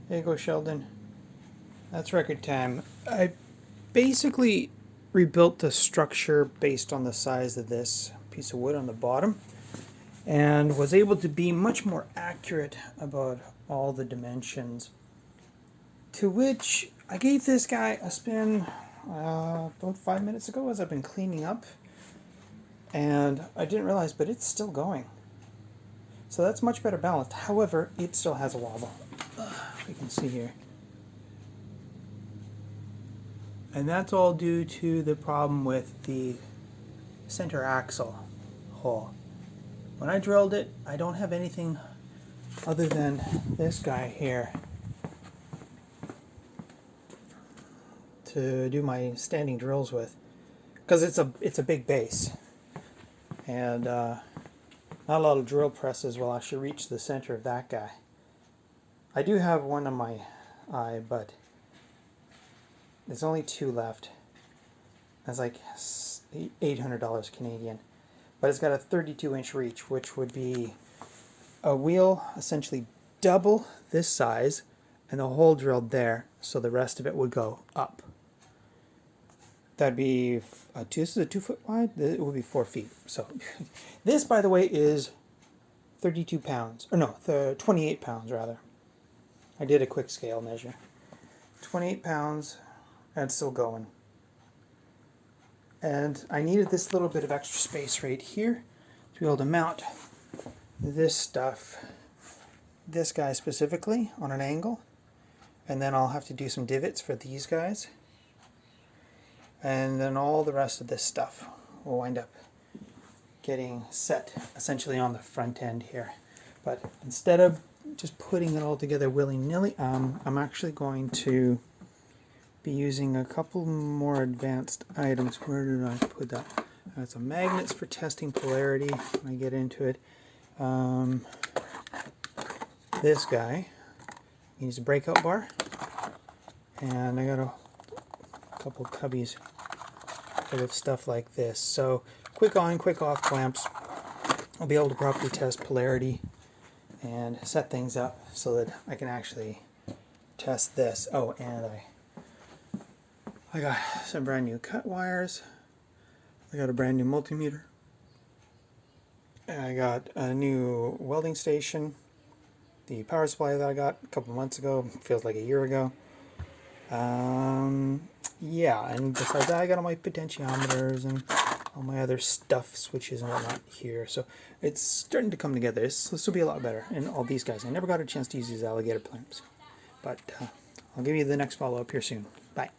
There you go, Sheldon. That's record time. I basically rebuilt the structure based on the size of this piece of wood on the bottom and was able to be much more accurate about all the dimensions. To which I gave this guy a spin about 5 minutes ago as I've been cleaning up, and I didn't realize, but it's still going. So that's much better balanced. However, it still has a wobble. You can see here. And that's all due to the problem with the center axle hole. When I drilled it, I don't have anything other than this guy here to do my standing drills with, because it's a big base, and not a lot of drill presses will actually reach the center of that guy. I do have one on my eye, but there's only two left. That's like $800 Canadian, but it's got a 32-inch reach, which would be a wheel essentially double this size and the hole drilled there, so the rest of it would go up. That'd be this is a 2 foot wide. It would be 4 feet. So this, by the way, is 32 pounds, or no, 28 pounds rather. I did a quick scale measure. 28 pounds, and it's still going. And I needed this little bit of extra space right here to be able to mount this stuff, this guy specifically, on an angle. And then I'll have to do some divots for these guys. And then all the rest of this stuff will wind up getting set essentially on the front end here. But instead of just putting it all together willy-nilly, I'm actually going to be using a couple more advanced items. Where did I put that? Some magnets for testing polarity when I get into it. This guy needs a breakout bar, and I got a couple cubbies full of stuff like this. So quick on, quick off clamps. I'll be able to properly test polarity and set things up so that I can actually test this. Oh, and I got some brand new cut wires. I got a brand new multimeter. I got a new welding station. The power supply that I got a couple months ago, feels like a year ago. Yeah, and besides that, I got all my potentiometers and all my other stuff, switches and whatnot here. So it's starting to come together. This will be a lot better. And all these guys, I never got a chance to use these alligator clamps. But I'll give you the next follow-up here soon. Bye.